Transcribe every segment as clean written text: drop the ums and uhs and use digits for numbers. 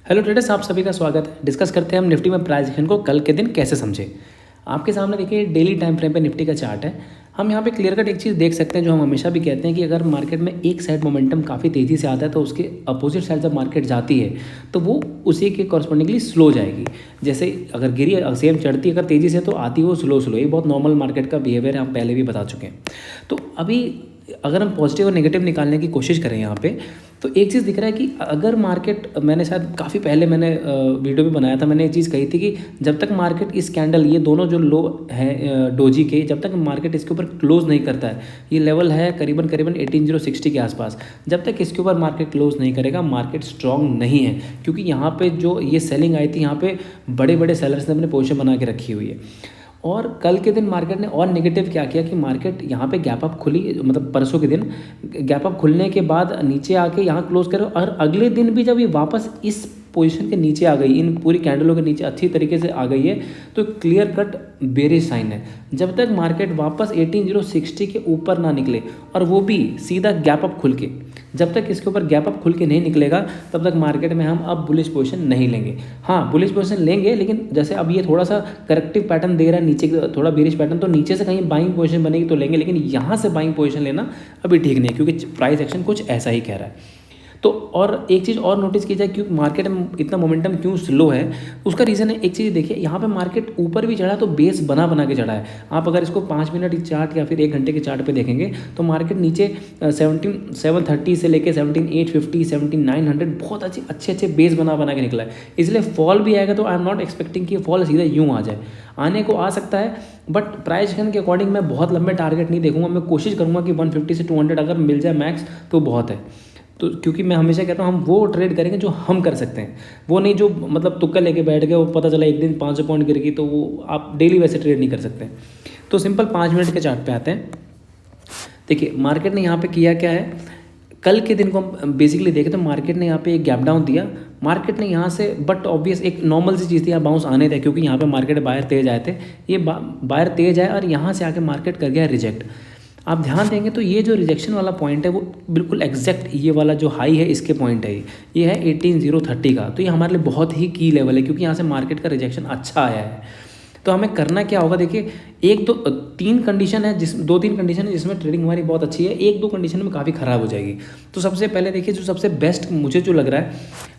Hello traders, आप सभी का स्वागत है। डिस्कस करते हैं हम निफ्टी में प्राइस एक्शन को कल के दिन कैसे समझे। आपके सामने देखिए डेली टाइम फ्रेम पे निफ्टी का चार्ट है। हम यहाँ पे क्लियर कट एक चीज़ देख सकते हैं जो हम हमेशा भी कहते हैं कि अगर मार्केट में एक साइड मोमेंटम काफ़ी तेज़ी से आता है तो उसके अपोजिट साइड जब मार्केट जाती है तो वो उसी के कॉरस्पॉन्डिंगली स्लो जाएगी। जैसे अगर गिरी सेम चढ़ती अगर तेज़ी से तो आती है वो स्लो स्लो, ये बहुत नॉर्मल मार्केट का बिहेवियर है, हम पहले भी बता चुके हैं। तो अभी अगर हम पॉजिटिव और नेगेटिव निकालने की कोशिश करें यहाँ पे तो एक चीज़ दिख रहा है कि अगर मार्केट, मैंने शायद काफ़ी पहले मैंने वीडियो भी बनाया था, मैंने ये चीज़ कही थी कि जब तक मार्केट इस कैंडल, ये दोनों जो लो है डोजी के, जब तक मार्केट इसके ऊपर क्लोज नहीं करता है, ये लेवल है करीबन 18060 के आसपास, जब तक इसके ऊपर मार्केट क्लोज नहीं करेगा मार्केट स्ट्रॉन्ग नहीं है। क्योंकि यहाँ पे जो ये सेलिंग आई थी, यहाँ पे बड़े बड़े सेलर्स ने अपने पोजीशन बना के रखी हुई है। और कल के दिन मार्केट ने और नेगेटिव क्या किया कि मार्केट यहाँ पे गैप अप खुली, मतलब परसों के दिन गैप अप खुलने के बाद नीचे आके यहाँ क्लोज करो, और अगले दिन भी जब ये वापस इस पोजीशन के नीचे आ गई, इन पूरी कैंडलों के नीचे अच्छी तरीके से आ गई है, तो क्लियर कट बेरिश साइन है। जब तक मार्केट वापस 18060 के ऊपर ना निकले, और वो भी सीधा गैप अप खुल के, जब तक इसके ऊपर गैप अप खुल के नहीं निकलेगा तब तक मार्केट में हम अब बुलिश पोजीशन नहीं लेंगे। हाँ, बुलिश पोजीशन लेंगे, लेकिन जैसे अब ये थोड़ा सा करेक्टिव पैटर्न दे रहा है नीचे, थोड़ा बेरिश पैटर्न, तो नीचे से कहीं बाइंग पोजीशन बनेगी तो लेंगे, लेकिन यहाँ से बाइंग पोजीशन लेना अभी ठीक नहीं है, क्योंकि प्राइस एक्शन कुछ ऐसा ही कह रहा है। तो और एक चीज़ और नोटिस की जाए, क्योंकि मार्केट में इतना मोमेंटम क्यों स्लो है, उसका रीज़न है, एक चीज़ देखिए, यहाँ पे मार्केट ऊपर भी चढ़ा तो बेस बना बना के चढ़ा है। आप अगर इसको 5 मिनट चार्ट या फिर 1 घंटे के चार्ट पे देखेंगे तो मार्केट नीचे 1730 से लेके 17850 17900 बहुत अच्छे बेस बना के निकला है। इसलिए फॉल भी आएगा तो आई एम नॉट एक्सपेक्टिंग कि फॉल सीधा यूँ आ जाए, आने को आ सकता है, बट प्राइस एक्शन के अकॉर्डिंग मैं बहुत लंबे टारगेट नहीं देखूंगा। मैं कोशिश करूंगा कि 150 से 200 अगर मिल जाए मैक्स तो बहुत है। तो क्योंकि मैं हमेशा कहता हूँ हम वो ट्रेड करेंगे जो हम कर सकते हैं, वो नहीं जो मतलब तुक्का लेके बैठ गए, वो पता चला एक दिन 500 पॉइंट गिर गई, तो वो आप डेली वैसे ट्रेड नहीं कर सकते। तो सिंपल 5 मिनट के चार्ट पे आते हैं। देखिए मार्केट ने यहाँ पे किया क्या है, कल के दिन को हम बेसिकली देखें तो मार्केट ने यहाँ पे एक गैप डाउन दिया। मार्केट ने यहाँ से, बट ऑब्वियस एक नॉर्मल सी चीज़ थी, यहाँ बाउंस आने थे, क्योंकि यहाँ पे मार्केट बायर तेज आए थे, ये बायर तेज आए और यहाँ से आके मार्केट कर गया रिजेक्ट। आप ध्यान देंगे तो ये जो रिजेक्शन वाला पॉइंट है वो बिल्कुल एग्जैक्ट ये वाला जो हाई है इसके पॉइंट है, ये है 18030 का। तो ये हमारे लिए बहुत ही की लेवल है, क्योंकि यहाँ से मार्केट का रिजेक्शन अच्छा आया है। तो हमें करना क्या होगा, देखिए 2-3 कंडीशन है, 2-3 कंडीशन है जिसमें ट्रेडिंग हमारी बहुत अच्छी है, 1-2 कंडीशन में काफ़ी ख़राब हो जाएगी। तो सबसे पहले देखिए, जो सबसे बेस्ट मुझे जो लग रहा है,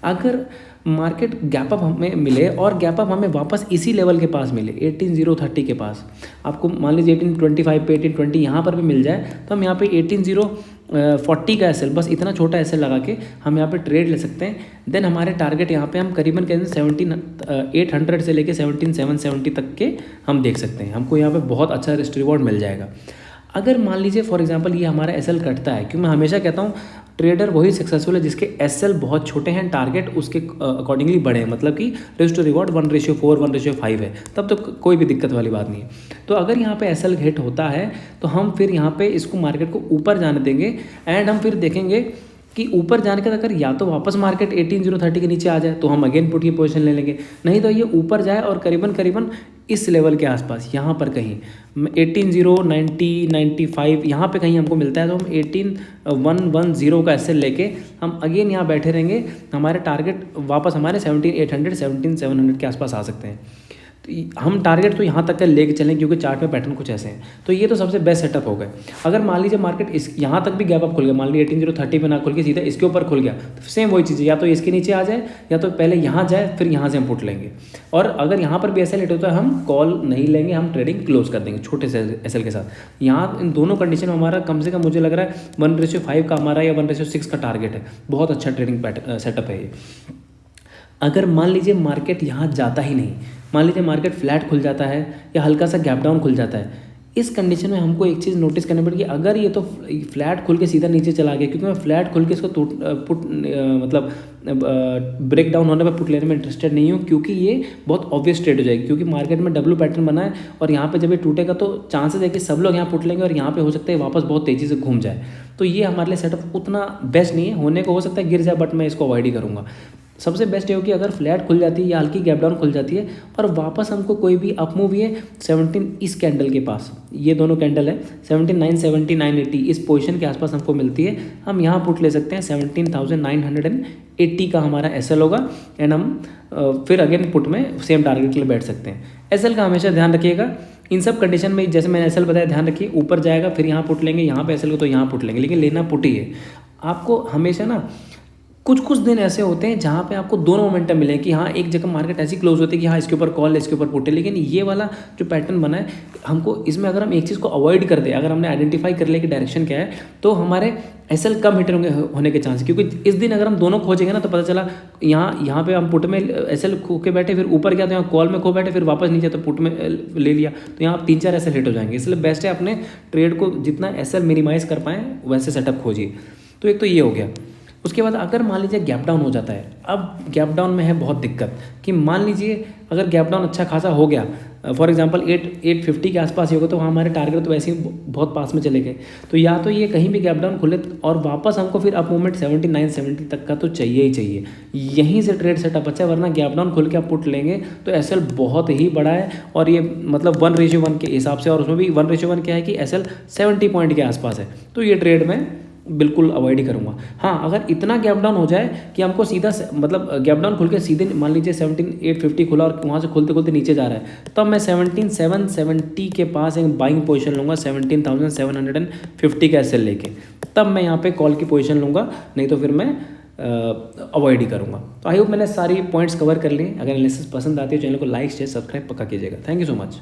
अगर मार्केट गैप अप हमें मिले और गैप अप हमें वापस इसी लेवल के पास मिले 18030 के पास, आपको मान लीजिए 1825 पे 1820 यहाँ पर भी मिल जाए, तो हम यहाँ पे 18040 का एसएल, बस इतना छोटा एसएल लगा के हम यहाँ पे ट्रेड ले सकते हैं। देन हमारे टारगेट यहाँ पे हम करीबन कहते हैं 17800 से लेके 17770 तक के हम देख सकते हैं, हमको यहाँ पे बहुत अच्छा रिस्क रिवॉर्ड मिल जाएगा। अगर मान लीजिए फॉर एग्जांपल ये हमारा एसएल कटता है, क्योंकि मैं हमेशा कहता हूँ ट्रेडर वही सक्सेसफुल है जिसके एसएल बहुत छोटे हैं, टारगेट उसके अकॉर्डिंगली बड़े हैं, मतलब कि रिस्क टू रिवॉर्ड 1:4 1:5 है, तब तो कोई भी दिक्कत वाली बात नहीं है। तो अगर यहाँ पे एसएल हिट होता है तो हम फिर यहाँ पे इसको मार्केट को ऊपर जाने देंगे, एंड हम फिर देखेंगे कि ऊपर जाने के अगर या तो वापस मार्केट 18030 के नीचे आ जाए तो हम अगेन पुट की पोजीशन ले लेंगे, नहीं तो ये ऊपर जाए और करीबन इस लेवल के आसपास यहाँ पर कहीं 18090 95 यहाँ पे कहीं हमको मिलता है, तो हम 18110 का एसएल लेके हम अगेन यहाँ बैठे रहेंगे। हमारे टारगेट वापस हमारे 17800 17700 के आसपास आ सकते हैं। तो हम टारगेट तो यहाँ तक का लेके चलें, क्योंकि चार्ट में पैटर्न कुछ ऐसे हैं। तो ये तो सबसे बेस्ट सेटअप हो गए। अगर मान लीजिए मार्केट इस यहाँ तक भी गैप अप खुल गया, मान लीजिए 18030 पे ना खुल के सीधा इसके ऊपर खुल गया, तो सेम वही चीज़ है, या तो इसके नीचे आ जाए या तो पहले यहाँ जाए, फिर यहाँ से हम पुट लेंगे। और अगर यहाँ पर भी एसएल हिट होता है हम कॉल नहीं लेंगे, हम ट्रेडिंग क्लोज कर देंगे छोटे से एसएल के साथ। यहाँ इन दोनों कंडीशन में हमारा कम से कम मुझे लग रहा है 1:5 का हमारा या 1:6 का टारगेट है। बहुत अच्छा ट्रेडिंग सेटअप है ये। अगर मान लीजिए मार्केट यहाँ जाता ही नहीं, मान लीजिए मार्केट फ्लैट खुल जाता है या हल्का सा गैप डाउन खुल जाता है, इस कंडीशन में हमको एक चीज़ नोटिस करनी पड़ेगी। अगर ये तो फ्लैट खुल के सीधा नीचे चला गया, क्योंकि मैं फ्लैट खुल के इसको मतलब ब्रेक डाउन होने पर पुट लेने में इंटरेस्टेड नहीं हूँ, क्योंकि ये बहुत ऑब्वियस ट्रेड हो जाएगी, क्योंकि मार्केट में डब्ल्यू पैटर्न बना है और यहाँ पे जब ये टूटेगा तो चांसेस है कि सब लोग यहाँ पुट लेंगे और यहाँ पे हो सकता है वापस बहुत तेज़ी से घूम जाए। तो ये हमारे लिए सेटअप उतना बेस्ट नहीं है, होने को हो सकता है गिर जाए, बट मैं इसको अवॉइड ही करूँगा। सबसे बेस्ट ये हो कि अगर फ्लैट खुल जाती है या हल्की गैप डाउन खुल जाती है और वापस हमको कोई भी अप मूव ये 17 इस कैंडल के पास, ये दोनों कैंडल है 7970 980 इस पोजीशन के आसपास हमको मिलती है, हम यहाँ पुट ले सकते हैं 17,980 का हमारा एसएल होगा एंड हम फिर अगेन पुट में सेम टारगेट के लिए बैठ सकते हैं। एसएल का हमेशा ध्यान रखिएगा इन सब कंडीशन में, जैसे मैंने एसएल बताया ध्यान रखिए, ऊपर जाएगा फिर यहाँ पुट लेंगे, यहाँ पे एसएल को तो यहाँ पुट लेंगे, लेकिन लेना पुट ही है आपको हमेशा ना। कुछ दिन ऐसे होते हैं जहाँ पे आपको दोनों मोमेंटम मिले कि हाँ एक जगह मार्केट ऐसी क्लोज होती है कि हाँ इसके ऊपर कॉल है इसके ऊपर पुट है, लेकिन ये वाला जो पैटर्न बना है हमको इसमें अगर हम एक चीज़ को अवॉइड कर दें, अगर हमने आइडेंटिफाई कर लिया कि डायरेक्शन क्या है, तो हमारे एसएल कम हिट होने के चांस, क्योंकि इस दिन अगर हम दोनों खोजेंगे ना तो पता चला यहाँ पे हम पुट में एसएल खो के बैठे, फिर ऊपर गया तो यहाँ कॉल में खो बैठे, फिर वापस नीचे तो पुट में ले लिया, तो यहाँ 3-4 एसएल हिट हो जाएंगे। इसलिए बेस्ट है अपने ट्रेड को जितना एसएल मिनिमाइज कर पाएँ वैसे सेटअप खोजिए। तो एक तो ये हो गया। उसके बाद अगर मान लीजिए गैप डाउन हो जाता है, अब गैप डाउन में है बहुत दिक्कत कि मान लीजिए अगर गैप डाउन अच्छा खासा हो गया, फॉर एग्जांपल 850 के आसपास ही होगा, तो हमारे टारगेट तो वैसे ही बहुत पास में चले गए, तो या तो ये कहीं भी गैप डाउन खुले और वापस हमको फिर अप मूवमेंट 7970 तक का तो चाहिए ही चाहिए, यहीं से ट्रेड सेटअप अच्छा है, वरना गैप डाउन खुल के आप पुट लेंगे तो एसएल बहुत ही बड़ा है और ये मतलब 1:1 के हिसाब से, और उसमें भी 1:1 क्या है कि एसएल 70 पॉइंट के आसपास है, तो ये ट्रेड में बिल्कुल अवॉइड ही करूँगा। हाँ अगर इतना गैप डाउन हो जाए कि हमको सीधा मतलब गैप डाउन खुल के सीधे मान लीजिए 17,850 खुला और वहाँ से खुलते खुलते नीचे जा रहा है, तब मैं 17,770 के पास एक बाइंग पोजीशन लूँगा 17,750 का एसएल लेके, तब मैं यहाँ पे कॉल की पोजीशन लूँगा, नहीं तो फिर मैं अवॉइड ही करूँगा। तो आई होप मैंने सारी पॉइंट्स कवर कर लिए। अगर एनालिसिस पसंद आती है चैनल को लाइक शेयर सब्सक्राइब पक्का कीजिएगा। Thank you so much.